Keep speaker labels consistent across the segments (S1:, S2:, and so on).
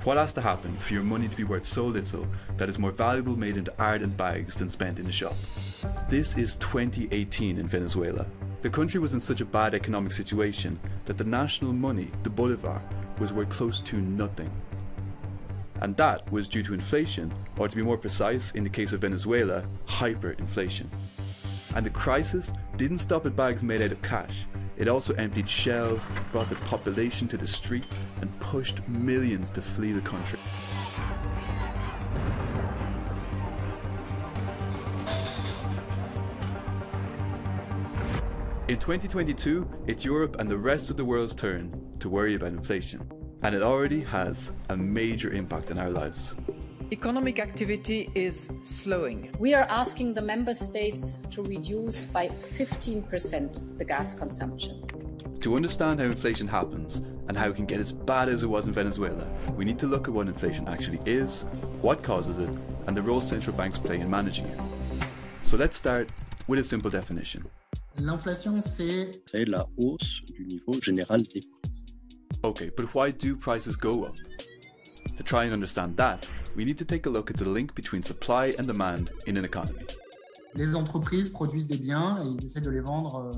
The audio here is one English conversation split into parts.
S1: What has to happen for your money to be worth so little that it's more valuable made into art and bags than spent in a shop? This is 2018 in Venezuela. The country was in such a bad economic situation that the national money, the bolivar, was worth close to nothing. And that was due to inflation, or to be more precise, in the case of Venezuela, hyperinflation. And the crisis didn't stop at bags made out of cash. It also emptied shells, brought the population to the streets, and pushed millions to flee the country. In 2022, it's Europe and the rest of the world's turn to worry about inflation. And it already has a major impact on our lives.
S2: Economic activity is slowing.
S3: We are asking the member states to reduce by 15% the gas consumption.
S1: To understand how inflation happens and how it can get as bad as it was in Venezuela, we need to look at what inflation actually is, what causes it, and the role central banks play in managing it. So let's start with a simple definition.
S4: L'inflation, c'est
S5: la hausse du niveau général des prix.
S1: Okay, but why do prices go up? To try and understand that, we need to take a look at the link between supply and demand in an economy.
S4: Les entreprises produisent des biens et ils essaient de les vendre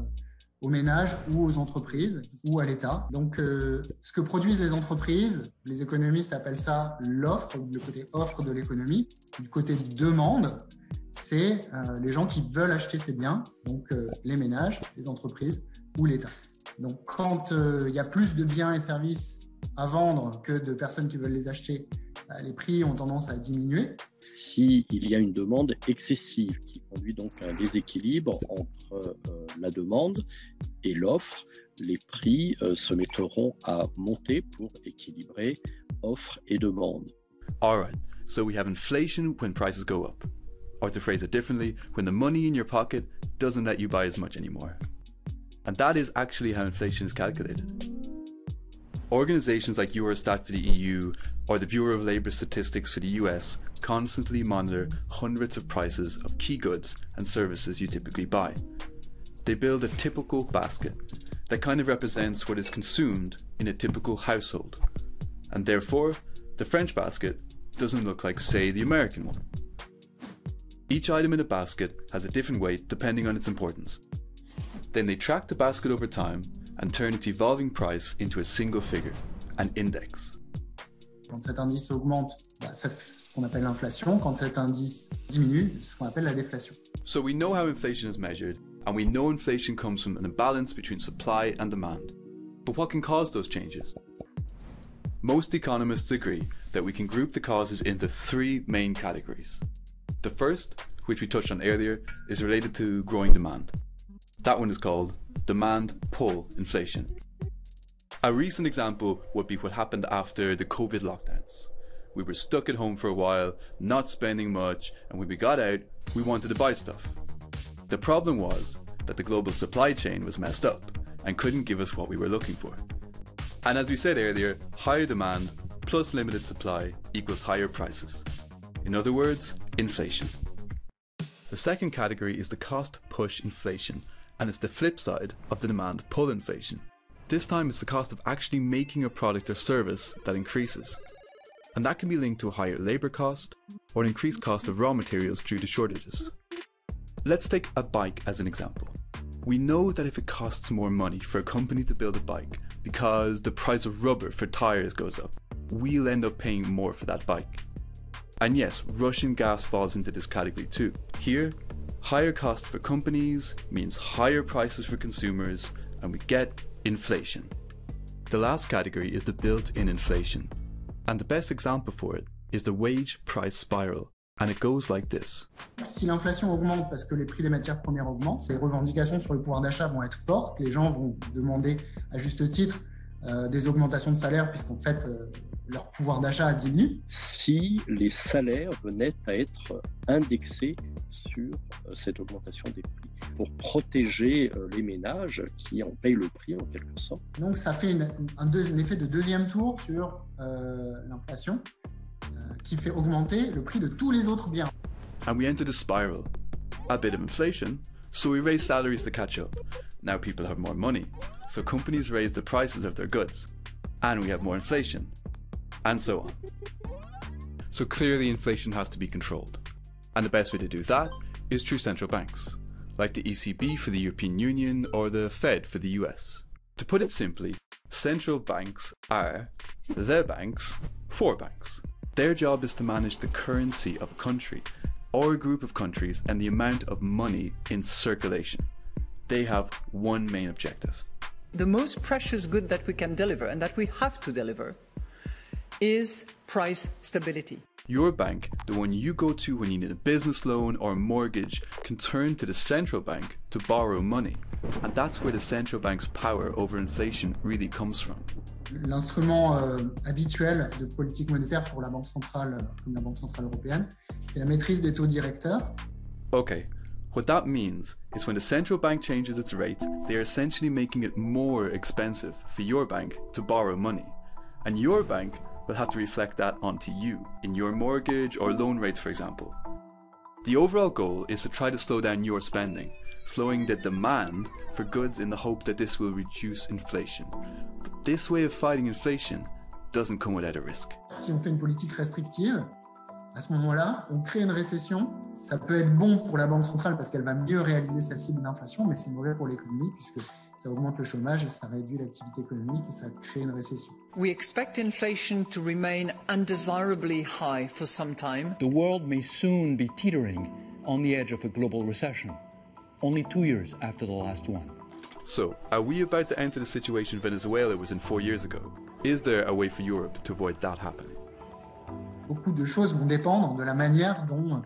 S4: aux ménages ou aux entreprises ou à l'État. Donc, ce que produisent les entreprises, les économistes appellent ça l'offre, le côté offre de l'économie. Du côté demande, c'est les gens qui veulent acheter ces biens, donc les ménages, les entreprises ou l'État. Donc, quand il y a plus de biens et services à vendre que de personnes qui veulent les acheter, les prix ont tendance à diminuer.
S5: S'il y a une demande excessive qui conduit donc à un déséquilibre entre la demande et l'offre, les prix se mettront à monter pour équilibrer offre et demande.
S1: Alright, so we have inflation when prices go up. Or to phrase it differently, when the money in your pocket doesn't let you buy as much anymore. And that is actually how inflation is calculated. Organizations like Eurostat for the EU or the Bureau of Labor Statistics for the US constantly monitor hundreds of prices of key goods and services you typically buy. They build a typical basket that kind of represents what is consumed in a typical household. And therefore, the French basket doesn't look like, say, the American one. Each item in a basket has a different weight depending on its importance. Then they track the basket over time and turn its evolving price into a single figure, an index.
S4: Quand cet indice augmente, c'est ce qu'on appelle l'inflation. Quand cet indice diminue, c'est ce qu'on appelle la déflation.
S1: So we know how inflation is measured, and we know inflation comes from an imbalance between supply and demand. But what can cause those changes? Most economists agree that we can group the causes into three main categories. The first, which we touched on earlier, is related to growing demand. That one is called demand-pull inflation. A recent example would be what happened after the COVID lockdowns. We were stuck at home for a while, not spending much, and when we got out, we wanted to buy stuff. The problem was that the global supply chain was messed up and couldn't give us what we were looking for. And as we said earlier, higher demand plus limited supply equals higher prices. In other words, inflation. The second category is the cost-push inflation, and it's the flip side of the demand-pull inflation. This time it's the cost of actually making a product or service that increases. And that can be linked to a higher labour cost or an increased cost of raw materials due to shortages. Let's take a bike as an example. We know that if it costs more money for a company to build a bike because the price of rubber for tyres goes up, we'll end up paying more for that bike. And yes, Russian gas falls into this category too. Here, higher costs for companies means higher prices for consumers, and we get inflation. The last category is the built-in inflation, and the best example for it is the wage price spiral, and it goes like this.
S4: Si l'inflation augmente parce que les prix des matières premières augmentent, les revendications sur le pouvoir d'achat vont être fortes, les gens vont demander à juste titre des augmentations de salaire puisqu'en fait leur pouvoir d'achat diminue.
S5: Si les salaires venaient à être indexés sur cette augmentation des prix pour protéger les ménages qui en payent le prix en quelque sorte.
S4: Donc ça fait un effet de deuxième tour sur l'inflation qui fait augmenter le prix de tous les autres biens.
S1: And we enter the spiral. A bit of inflation, so we raise salaries to catch up. Now people have more money, so companies raise the prices of their goods. And we have more inflation. and so on. So clearly inflation has to be controlled. And the best way to do that is through central banks, like the ECB for the European Union or the Fed for the US. To put it simply, central banks are the banks for banks. Their job is to manage the currency of a country or a group of countries and the amount of money in circulation. They have one main objective.
S2: The most precious good that we can deliver and that we have to deliver is price stability.
S1: Your bank, the one you go to when you need a business loan or a mortgage, can turn to the central bank to borrow money. And that's where the central bank's power over inflation really comes from.
S4: L'instrument habituel de politique monétaire pour la Banque centrale, comme la Banque centrale européenne, c'est la maîtrise des taux directeurs.
S1: Okay, what that means is when the central bank changes its rate, they are essentially making it more expensive for your bank to borrow money. And your bank will have to reflect that onto you, in your mortgage or loan rates, for example. The overall goal is to try to slow down your spending, slowing the demand for goods in the hope that this will reduce inflation. But this way of fighting inflation doesn't come without a risk.
S4: Si on fait une politique restrictive, à ce moment-là, on crée une récession. Ça peut être bon pour la Banque centrale parce qu'elle va mieux réaliser sa cible d'inflation, mais c'est mauvais pour l'économie puisque ça augmente le chômage et ça réduit l'activité économique et ça crée une récession.
S2: We expect inflation to remain undesirably high for some time.
S6: The world may soon be teetering on the edge of a global recession, only 2 years after the last one.
S1: So, are we about to enter the situation Venezuela was in 4 years ago? Is there a way for Europe to avoid that happening?
S4: Beaucoup de choses vont dépendre de la manière dont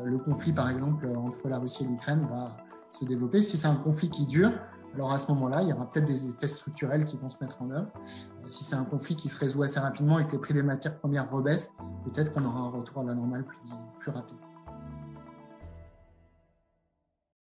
S4: le conflit, par exemple, entre la Russie et l'Ukraine va se développer. Si c'est un conflit qui dure, alors à ce moment-là, il y aura peut-être des effets structurels qui vont se mettre en œuvre. Si c'est un conflit qui se résout assez rapidement et que les prix des matières premières rebaissent, peut-être qu'on aura un retour à la normale plus rapide.